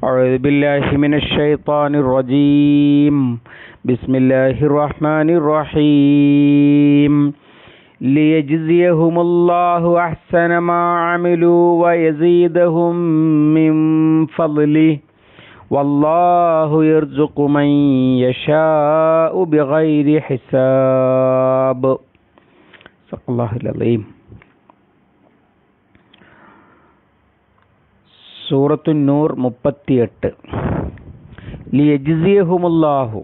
أعوذ بالله من الشيطان الرجيم بسم الله الرحمن الرحيم ليجزيهم الله أحسن ما عملوا ويزيدهم من فضله والله يرزق من يشاء بغير حساب صدق الله العظيم. സൂറത്തു നൂർ 38. ലിയജ്സിയഹുമുല്ലാഹു,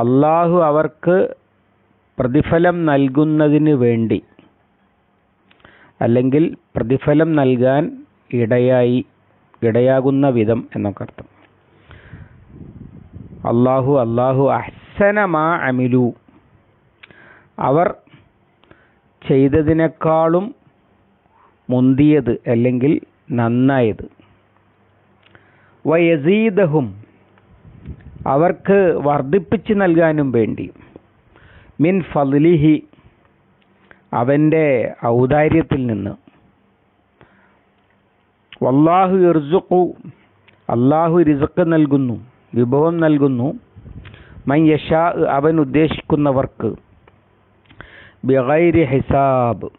അള്ളാഹു അവർക്ക് പ്രതിഫലം നൽകുന്നതിന് വേണ്ടി, അല്ലെങ്കിൽ പ്രതിഫലം നൽകാൻ ഇടയാകുന്ന വിധം എന്നൊക്കെ അർത്ഥം. അള്ളാഹു അഹ്സന മാ അമിലു, അവർ ചെയ്തതിനേക്കാളും മുന്തിയത് അല്ലെങ്കിൽ നന്നായത്. വയസീദഹും, അവർക്ക് വർദ്ധിപ്പിച്ച് നൽകാനും വേണ്ടി. മിൻ ഫദ്ലിഹി, അവൻ്റെ ഔദാര്യത്തിൽ നിന്ന്. വല്ലാഹു യർസുഖു, അള്ളാഹു റിസ്ഖ് നൽകുന്നു, വിഭവം നൽകുന്നു. മൻ യശാ, അവൻ ഉദ്ദേശിക്കുന്നവർക്ക്. ബിഗൈരി ഹിസാബ്,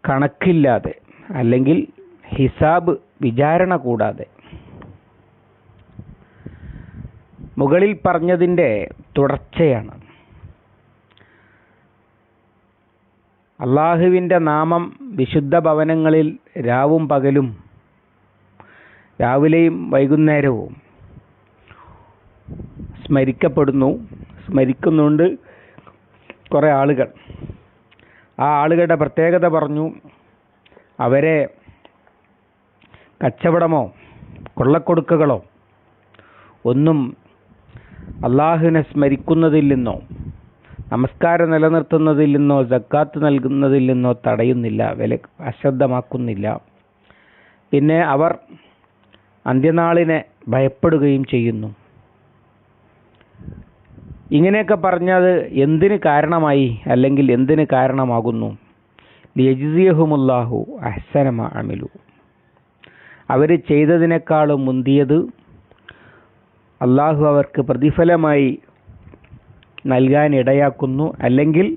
കണക്കില്ലാതെ, അല്ലെങ്കിൽ ഹിസാബ് വിചാരണ കൂടാതെ. മുകളിൽ പറഞ്ഞതിൻ്റെ തുടർച്ചയാണ്. അള്ളാഹുവിൻ്റെ നാമം വിശുദ്ധ ഭവനങ്ങളിൽ രാവും പകലും, രാവിലെയും വൈകുന്നേരവും സ്മരിക്കുന്നുണ്ട് കുറേ ആളുകൾ. ആ ആളുകളുടെ പ്രത്യേകത പറഞ്ഞു. അവരെ കച്ചവടമോ കൊള്ളക്കൊടുക്കുകളോ ഒന്നും അള്ളാഹുവിനെ സ്മരിക്കുന്നതിൽ നിന്നോ, നമസ്കാരം നിലനിർത്തുന്നതിൽ നിന്നോ, സക്കാത്ത് നൽകുന്നതിൽ നിന്നോ തടയുന്നില്ല, അശ്രദ്ധമാക്കുന്നില്ല. പിന്നെ അവർ അന്ത്യനാളിനെ ഭയപ്പെടുകയും ചെയ്യുന്നു. ഇങ്ങനെയൊക്കെ പറഞ്ഞത് എന്തിന് കാരണമായി, അല്ലെങ്കിൽ എന്തിന് കാരണമാകുന്നു? ലിയജ്സിയഹുമുല്ലാഹു അഹ്സന മാ അമിലു, അവർ ചെയ്തതിനേക്കാളും മുന്തിയത് അള്ളാഹു അവർക്ക് പ്രതിഫലമായി നൽകാൻ ഇടയാക്കുന്നു. അല്ലെങ്കിൽ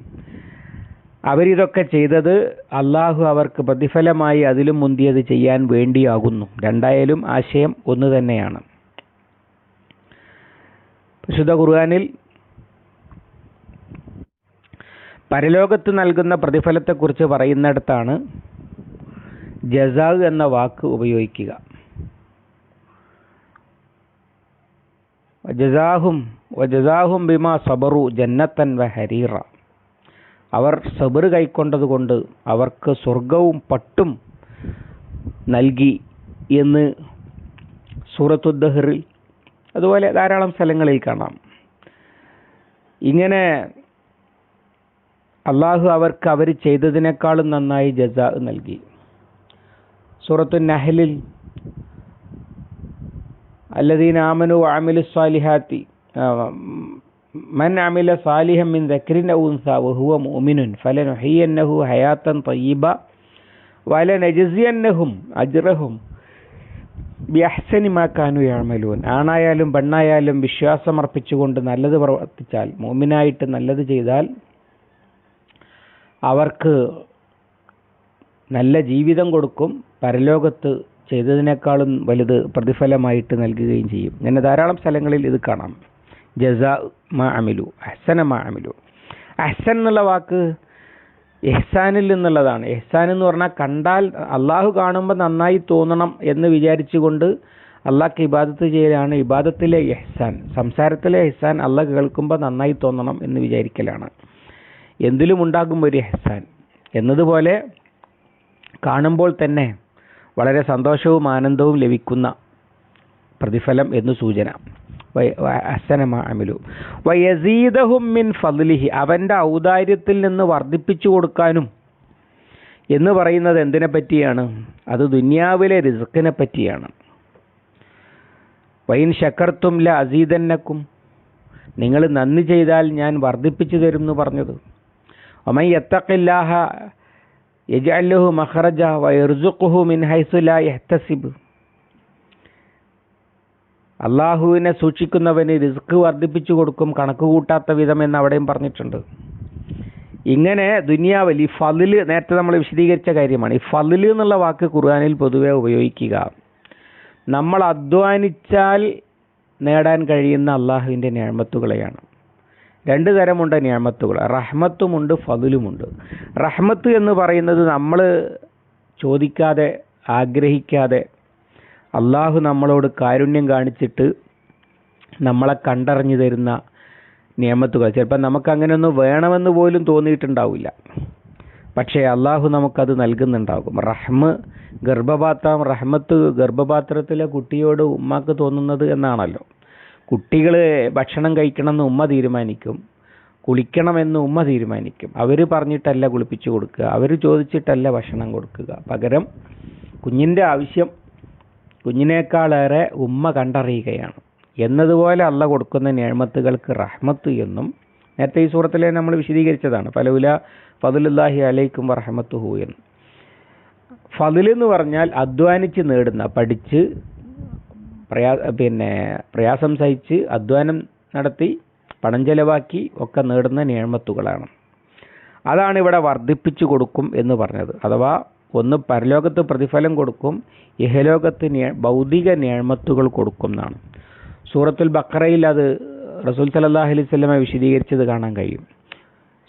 അവരിതൊക്കെ ചെയ്തത് അള്ളാഹു അവർക്ക് പ്രതിഫലമായി അതിലും മുന്തിയത് ചെയ്യാൻ വേണ്ടിയാകുന്നു. രണ്ടായാലും ആശയം ഒന്ന് തന്നെയാണ്. വിശുദ്ധ ഖുർആനിൽ പരലോകത്ത് നൽകുന്ന പ്രതിഫലത്തെക്കുറിച്ച് പറയുന്നിടത്താണ് ജസാ എന്ന വാക്ക് ഉപയോഗിക്കുക. വജസാഹും ബിമാ സബറു ജന്നത്തൻ വഹരീറ, അവർ സബർ കൈക്കൊണ്ടതുകൊണ്ട് അവർക്ക് സ്വർഗവും പട്ടും നൽകി എന്ന് സൂറത്തു ദഹ്റിൽ, അതുപോലെ ധാരാളം സ്ഥലങ്ങളിൽ കാണാം. ഇങ്ങനെ അള്ളാഹു അവർക്ക് അവർ ചെയ്തതിനേക്കാളും നന്നായി ജസാ നൽകി. സൂറത്തു നഹ്ലിൽ അല്ലദീന ആമനു വഅമിലു സ്വാലിഹാത്തി മൻ അമില സാലിഹൻ മിൻ ദക്രിൻ ഔ ഉൻസാ വഹുവ മുഅ്മിനുൻ ഫലനുഹയ്യന്നഹു ഹയാത്തൻ തയ്യിബ വലനജ്സിയന്നഹും അജ്റഹും ബിഅഹ്സനി മാ കാനൂ യഅമലൂൻ. ആണായാലും പെണ്ണായാലും വിശ്വാസമർപ്പിച്ചുകൊണ്ട് നല്ലത് പ്രവർത്തിച്ചാൽ, മുഅ്മിനായിട്ട് നല്ലത് ചെയ്താൽ അവർക്ക് നല്ല ജീവിതം കൊടുക്കും, പരലോകത്ത് ചെയ്തതിനേക്കാളും വലുത് പ്രതിഫലമായിട്ട് നൽകുകയും ചെയ്യും. അങ്ങനെ ധാരാളം സ്ഥലങ്ങളിൽ ഇത് കാണാം. ജസാ മാ അമിലു, അഹ്സന മാ അമിലു. അഹ്സൻ എന്നുള്ള വാക്ക് ഇഹ്സാനിൽ നിന്നുള്ളതാണ്. ഇഹ്സാൻ എന്ന് പറഞ്ഞാൽ കണ്ടാൽ അള്ളാഹു കാണുമ്പോൾ നന്നായി തോന്നണം എന്ന് വിചാരിച്ചുകൊണ്ട് അള്ളാഹ്ക്ക് ഇബാദത്ത് ചെയ്യലാണ് ഇബാദത്തിലെ ഇഹ്സാൻ. സംസാരത്തിലെ ഇഹ്സാൻ അള്ളാഹ് കേൾക്കുമ്പോൾ നന്നായി തോന്നണം എന്ന് വിചാരിക്കലാണ്. എന്തിലും ഉണ്ടാകും ഒരു ഇഹ്സാൻ എന്നതുപോലെ കാണുമ്പോൾ തന്നെ വളരെ സന്തോഷവും ആനന്ദവും ലഭിക്കുന്ന പ്രതിഫലം എന്ന് സൂചന. അഹ്സന മാ അമിലു വയസീദഹും മിൻ ഫദ്ലിഹി, അവൻ്റെ ഔദാര്യത്തിൽ നിന്ന് വർദ്ധിപ്പിച്ചു കൊടുക്കാനും എന്ന് പറയുന്നത് എന്തിനെ പറ്റിയാണ്? അത് ദുനിയാവിലെ റിസ്ക്കിനെ പറ്റിയാണ്. വൈൻ ശക്കർത്തും ല അസീദന്നക്കും, നിങ്ങൾ നന്ദി ചെയ്താൽ ഞാൻ വർദ്ധിപ്പിച്ചു തരും എന്ന് പറഞ്ഞത്. ഒമൻ യത്തഖില്ലാഹ യജ്അൽ ലഹു മഖ്റജ വയർസുഖുഹു മിൻ ഹൈസു ലാ യഹ്തസിബ്. അള്ളാഹുവിനെ സൂക്ഷിക്കുന്നവന് റിസ്ക് വർദ്ധിപ്പിച്ചു കൊടുക്കും കണക്ക് കൂട്ടാത്ത വിധം എന്ന് അവിടെയും പറഞ്ഞിട്ടുണ്ട്. ഇങ്ങനെ ദുനിയാവിൽ ഈ ഫളില് നേരത്തെ നമ്മൾ വിശദീകരിച്ച കാര്യമാണ്. ഈ ഫളില് എന്നുള്ള വാക്ക് ഖുർആനിൽ പൊതുവെ ഉപയോഗിക്കുക നമ്മൾ അധ്വാനിച്ചാൽ നേടാൻ കഴിയുന്ന അള്ളാഹുവിൻ്റെ നിഅമത്തുകളെയാണ്. രണ്ട് തരമുണ്ട് നിഅമത്തുകൾ, റഹ്മത്തുമുണ്ട് ഫളിലുമുണ്ട്. റഹ്മത്ത് എന്ന് പറയുന്നത് നമ്മൾ ചോദിക്കാതെ ആഗ്രഹിക്കാതെ അള്ളാഹു നമ്മളോട് കാരുണ്യം കാണിച്ചിട്ട് നമ്മളെ കണ്ടറിഞ്ഞു തരുന്ന നിഅമത്തുകൾ. ചിലപ്പോൾ നമുക്ക് അങ്ങനെയൊന്നും വേണമെന്ന് പോലും തോന്നിയിട്ടുണ്ടാവില്ല, പക്ഷേ അള്ളാഹു നമുക്കത് നൽകുന്നുണ്ടാകും. റഹ്മത്ത് ഗർഭപാത്രത്തിലെ കുട്ടിയോട് ഉമ്മക്ക് തോന്നുന്നത് എന്നാണല്ലോ. കുട്ടികൾ ഭക്ഷണം കഴിക്കണമെന്ന് ഉമ്മ തീരുമാനിക്കും, കുളിക്കണമെന്ന് ഉമ്മ തീരുമാനിക്കും. അവർ പറഞ്ഞിട്ടല്ല കുളിപ്പിച്ചു കൊടുക്കുക, അവർ ചോദിച്ചിട്ടല്ല ഭക്ഷണം കൊടുക്കുക. പകരം കുഞ്ഞിൻ്റെ ആവശ്യം കുഞ്ഞിനേക്കാളേറെ ഉമ്മ കണ്ടറിയുകയാണ്. എന്നതുപോലെ അള്ള കൊടുക്കുന്ന നിഅമത്തുകൾക്ക് റഹ്മത്ത് എന്നും നേരത്തെ ഈ സൂറത്തിൽ നമ്മൾ വിശദീകരിച്ചതാണ്. ഫലൗല ഫദ്ലുല്ലാഹി അലൈക്കും വറഹ്മത്തുഹു എന്ന്. ഫദ്ൽ എന്ന് പറഞ്ഞാൽ അധ്വാനിച്ച് നേടുന്ന, പഠിച്ച് പ്രയാസം സഹിച്ച് അധ്വാനം നടത്തി പണം ചെലവാക്കി ഒക്കെ നേടുന്ന നിഅമത്തുകളാണ്. അതാണ് ഇവിടെ വർദ്ധിപ്പിച്ചു കൊടുക്കും എന്ന് പറഞ്ഞത്. അഥവാ ഒന്ന് പരലോകത്ത് പ്രതിഫലം കൊടുക്കും, ഇഹലോകത്ത് ഭൗതിക നിഅമത്തുകൾ കൊടുക്കും എന്നാണ്. സൂറത്തുൽ ബഖറയിൽ അത് റസൂൽ സല്ലല്ലാഹു അലൈഹി വസല്ലം വിശദീകരിച്ചത് കാണാൻ കഴിയും.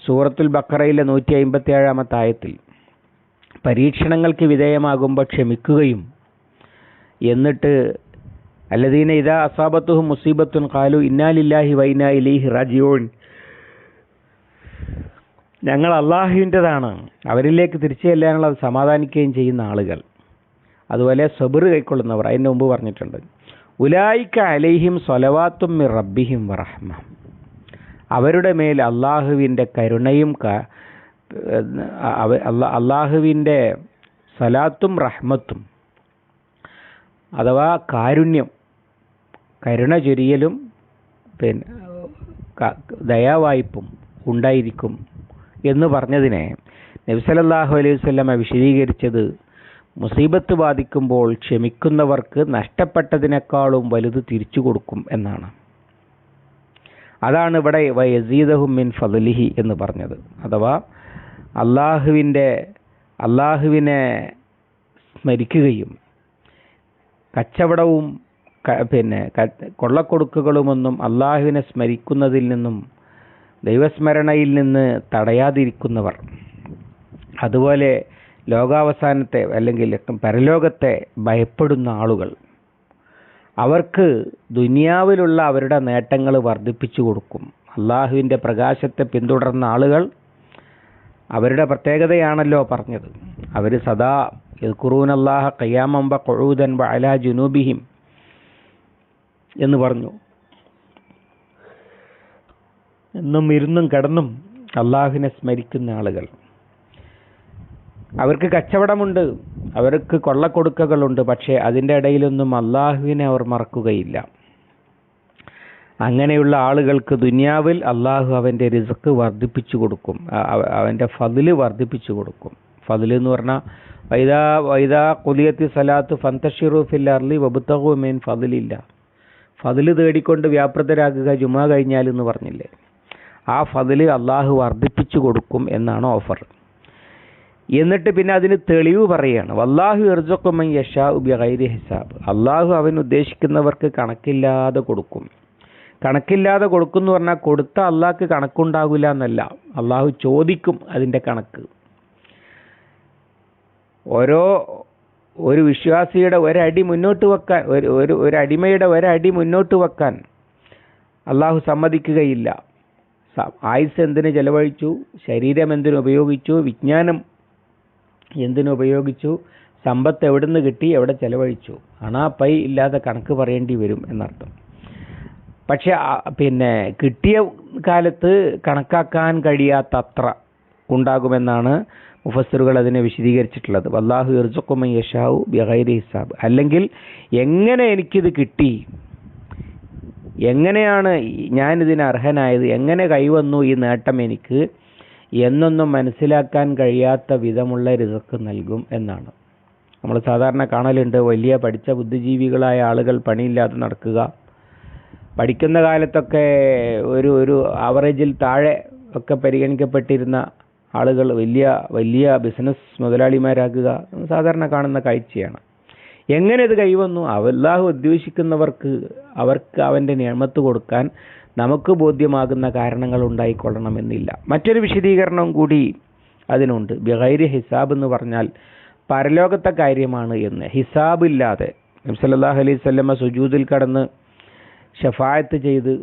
സൂറത്തുൽ ബഖറയിലെ 157-ാമത്തെ ആയത്തിൽ പരീക്ഷണങ്ങൾക്ക് വിധേയമാകുമ്പോൾ ക്ഷമിക്കുകയും എന്നിട്ട് അല്ലദീന ഇദാ അസാബത്തുഹും മുസീബത്തുൻ ഖാലു ഇന്നാ ലില്ലാഹി വ ഇന്നാ ഇലൈഹി റാജിഊൻ, ഞങ്ങൾ അള്ളാഹുവിൻ്റെതാണ്, അവരിലേക്ക് തിരിച്ചു ചെല്ലാനുള്ള സമാധാനിക്കുകയും ചെയ്യുന്ന ആളുകൾ. അതുപോലെ സബർ കൈക്കൊള്ളുന്നവർ അതിന് മുമ്പ് പറഞ്ഞിട്ടുണ്ട്. ഉലായിക അലൈഹിം സ്വലവാത്തും മിർ റബ്ബിഹിം വറഹ്മ, അവരുടെ മേൽ അള്ളാഹുവിൻ്റെ കരുണയും അള്ളാഹുവിൻ്റെ സലാത്തും റഹ്മത്തും അഥവാ കാരുണ്യം, കരുണ ചൊരിയലും ദയാവായ്പും ഉണ്ടായിരിക്കും എന്ന് പറഞ്ഞതിനെ നബി സല്ലല്ലാഹു അലൈഹി വസല്ലം വിശദീകരിച്ചത് മുസീബത്ത് ബാധിക്കുമ്പോൾ ക്ഷമിക്കുന്നവർക്ക് നഷ്ടപ്പെട്ടതിനേക്കാളും വലുത് തിരിച്ചു കൊടുക്കും എന്നാണ്. അതാണ് ഇവിടെ വയസീദഹും മിൻ ഫദ്ലിഹി എന്ന് പറഞ്ഞത്. അഥവാ അള്ളാഹുവിനെ സ്മരിക്കുകയും കച്ചവടവും കൊള്ളക്കൊടുക്കുകളുമൊന്നും അള്ളാഹുവിനെ സ്മരിക്കുന്നതിൽ നിന്നും ദൈവസ്മരണയിൽ നിന്ന് തടയാതിരിക്കുന്നവർ, അതുപോലെ ലോകാവസാനത്തെ അല്ലെങ്കിൽ പരലോകത്തെ ഭയപ്പെടുന്ന ആളുകൾ, അവർക്ക് ദുനിയാവിലുള്ള അവരുടെ നേട്ടങ്ങൾ വർദ്ധിപ്പിച്ചു കൊടുക്കും. അള്ളാഹുവിൻ്റെ പ്രകാശത്തെ പിന്തുടർന്ന ആളുകൾ അവരുടെ പ്രത്യേകതയാണല്ലോ പറഞ്ഞത്. അവർ സദാ യദ്കുറൂനല്ലാഹ ഖിയാമൻ വ ഖുഊദൻ വ അലാ ജുനൂബിഹിം എന്ന് പറഞ്ഞു. എന്നും ഇരുന്നും കിടന്നും അള്ളാഹുവിനെ സ്മരിക്കുന്ന ആളുകൾ. അവർക്ക് കച്ചവടമുണ്ട്, അവർക്ക് കൊള്ളക്കൊടുക്കകളുണ്ട്, പക്ഷേ അതിൻ്റെ ഇടയിലൊന്നും അള്ളാഹുവിനെ അവർ മറക്കുകയില്ല. അങ്ങനെയുള്ള ആളുകൾക്ക് ദുനിയാവിൽ അള്ളാഹു അവൻ്റെ റിസ്ക് വർദ്ധിപ്പിച്ചു കൊടുക്കും, അവൻ്റെ ഫദ്ല് വർദ്ധിപ്പിച്ചു കൊടുക്കും. ഫദ്ല് എന്ന് പറഞ്ഞാൽ വൈദാ ഖുദിയത്തി സലാത്ത് ഫന്തഷിറു ഫിൽ അർളി വബ്തഗു മിൻ ഫദ്ലില്ല, ഫദ്ല് തേടിക്കൊണ്ട് വ്യാപൃതരാകുക ജുമാ കഴിഞ്ഞാൽ എന്ന് പറഞ്ഞില്ലേ. ആ ഫദ്ല് അള്ളാഹു വർദ്ധിപ്പിച്ചു കൊടുക്കും എന്നാണ് ഓഫർ. എന്നിട്ട് പിന്നെ അതിന് തെളിവ് പറയുകയാണ്. വല്ലാഹു യർസുഖു മൻ യശാഉ ബിഗൈരി ഹിസാബ്, അള്ളാഹു അവൻ ഉദ്ദേശിക്കുന്നവർക്ക് കണക്കില്ലാതെ കൊടുക്കും. കണക്കില്ലാതെ കൊടുക്കുമെന്ന് പറഞ്ഞാൽ കൊടുത്ത അള്ളാഹ്ക്ക് കണക്കുണ്ടാകില്ല എന്നല്ല, അള്ളാഹു ചോദിക്കും അതിൻ്റെ കണക്ക്. ഒരു വിശ്വാസിയുടെ ഒരടി മുന്നോട്ട് വെക്കാൻ, ഒരു അടിമയുടെ ഒരടി മുന്നോട്ട് വെക്കാൻ അള്ളാഹു സമ്മതിക്കുകയില്ല. ആയുസ് എന്തിനു ചെലവഴിച്ചു, ശരീരം എന്തിനു ഉപയോഗിച്ചു, വിജ്ഞാനം എന്തിനു ഉപയോഗിച്ചു, സമ്പത്ത് എവിടുന്ന് കിട്ടി, എവിടെ ചെലവഴിച്ചു, പൈ ഇല്ലാതെ കണക്ക് പറയേണ്ടി വരും എന്നർത്ഥം. പക്ഷെ കിട്ടിയ കാലത്ത് കണക്കാക്കാൻ കഴിയാത്ത അത്ര ഉണ്ടാകുമെന്നാണ് മുഫസ്സിറുകൾ അതിനെ വിശദീകരിച്ചിട്ടുള്ളത്. വല്ലാഹു യർസുഖു മൻ യശാഉ ബിഗൈരി ഹിസാബ്, അല്ലെങ്കിൽ എങ്ങനെ എനിക്കിത് കിട്ടി, എങ്ങനെയാണ് ഞാനിതിന് അർഹനായത്, എങ്ങനെ കൈവന്നു ഈ നേട്ടം എനിക്ക് എന്നൊന്നും മനസ്സിലാക്കാൻ കഴിയാത്ത വിധമുള്ള റിസ്ക് നൽകും എന്നാണ്. നമ്മൾ സാധാരണ കാണലുണ്ട്, വലിയ പഠിച്ച ബുദ്ധിജീവികളായ ആളുകൾ പണിയില്ലാതെ നടക്കുക, പഠിക്കുന്ന കാലത്തൊക്കെ ഒരു ആവറേജിൽ താഴെ ഒക്കെ പരിഗണിക്കപ്പെട്ടിരുന്ന ആളുകൾ വലിയ വലിയ ബിസിനസ് മുതലാളിമാരാകുക സാധാരണ കാണുന്ന കാഴ്ചയാണ്. എങ്ങനെ ഇത് കൈവന്നു? അല്ലാഹു ഉദ്ദേശിക്കുന്നവർക്ക് അവർക്ക് അവൻ്റെ നിഅമത്ത് കൊടുക്കാൻ നമുക്ക് ബോധ്യമാകുന്ന കാരണങ്ങൾ ഉണ്ടായിക്കൊള്ളണമെന്നില്ല. മറ്റൊരു വിശദീകരണം കൂടി അതിനുണ്ട്. ബിഗൈരി ഹിസാബ് എന്ന് പറഞ്ഞാൽ പരലോകത്തെ കാര്യമാണ് എന്ന്. ഹിസാബില്ലാതെ നബി സല്ലല്ലാഹു അലൈഹി വസല്ലമ സുജൂദിൽ കടന്ന് ഷഫാഅത്ത് ചെയ്ത്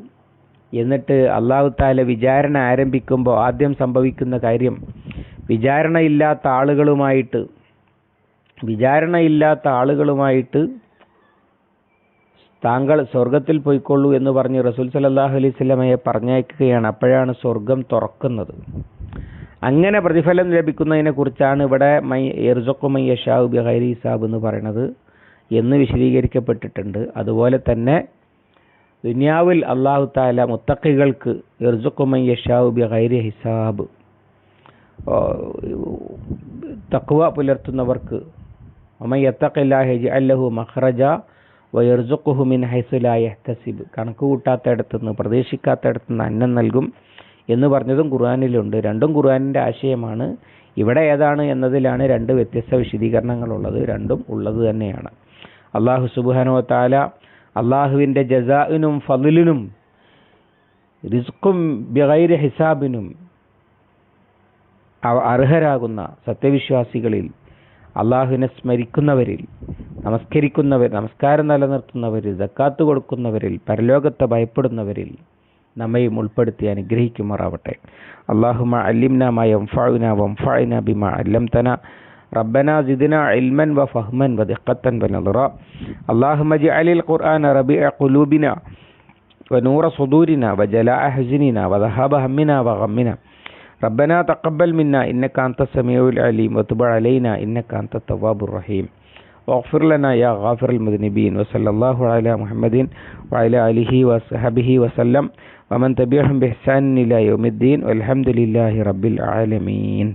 എന്നിട്ട് അല്ലാഹു തആല വിചാരണ ആരംഭിക്കുമ്പോൾ ആദ്യം സംഭവിക്കുന്ന കാര്യം, വിചാരണയില്ലാത്ത ആളുകളുമായിട്ട് താങ്കൾ സ്വർഗത്തിൽ പോയിക്കൊള്ളൂ എന്ന് പറഞ്ഞ് റസൂൽ സല്ലല്ലാഹു അലൈഹി വസല്ലമയെ പറഞ്ഞയക്കുകയാണ്. അപ്പോഴാണ് സ്വർഗം തുറക്കുന്നത്. അങ്ങനെ പ്രതിഫലം ലഭിക്കുന്നതിനെ കുറിച്ചാണ് ഇവിടെ യർസുഖു മൻ യശാഉ ബിഗൈരി ഹിസാബ് എന്ന് പറയുന്നത് എന്ന് വിശദീകരിക്കപ്പെട്ടിട്ടുണ്ട്. അതുപോലെ തന്നെ ദുനിയാവിൽ അല്ലാഹു തആല മുത്തഖികൾക്ക് യർസുഖു മൻ യശാഉ ബിഗൈരി ഹിസാബ്, തഖ്വ പുലർത്തുന്നവർക്ക് വമൻ യത്തഖില്ലാഹ യജ്അൽ ലഹു മഖ്റജ വയർസുഖുഹു മിൻ ഹൈസു ലാ യഹ്തസിബ്, കണക്ക് കൂട്ടാത്തയിടത്തുനിന്ന് പ്രതീക്ഷിക്കാത്തയിടത്തുനിന്ന് അന്നം നൽകും എന്ന് പറഞ്ഞതും ഖുർആനിലുണ്ട്. രണ്ടും ഖുർആനിൻ്റെ ആശയമാണ്. ഇവിടെ ഏതാണ് എന്നതിലാണ് രണ്ട് വ്യത്യസ്ത വിശദീകരണങ്ങളുള്ളത്. രണ്ടും ഉള്ളത് തന്നെയാണ്. അല്ലാഹു സുബ്ഹാനഹു വ തആല അല്ലാഹുവിൻ്റെ ജസാഇനും ഫളിലിനും റിസ്ഖും ബിഗൈരി ഹിസാബിനും അർഹരാകുന്ന സത്യവിശ്വാസികളിൽ, അള്ളാഹുവിനെ സ്മരിക്കുന്നവരിൽ, നമസ്കാരം നിലനിർത്തുന്നവരിൽ, സക്കാത്ത് കൊടുക്കുന്നവരിൽ, പരലോകത്തെ ഭയപ്പെടുന്നവരിൽ നമ്മയും ഉൾപ്പെടുത്തി അനുഗ്രഹിക്കുമാറാവട്ടെ. അല്ലാഹുമ്മ അല്ലിംനാ മാ യൻഫഉനാ വൻഫഅനാ ബിമാ അല്ലംതനാ റബ്ബനാ സിദ്നാ ഇൽമൻ വഫഹ്മൻ വദിഖ്ഖത്തൻ വനദറാ. അല്ലാഹുമ്മ ഇജ്അലിൽ ഖുർആന റബീഅ ഖുലൂബിനാ വനൂറ സുദൂരിനാ വജലാഅ ഹുസ്നിനാ വദഹബ ഹമ്മിനാ വഗമ്മിനാ. ربنا تقبل منا إنك أنت السميع العليم وتب علينا إنك أنت التواب الرحيم واغفر لنا يا غافر المذنبين. وصلى الله على محمد وعلى آله وصحبه وسلم ومن تبعهم بإحسان إلى يوم الدين والحمد لله رب العالمين.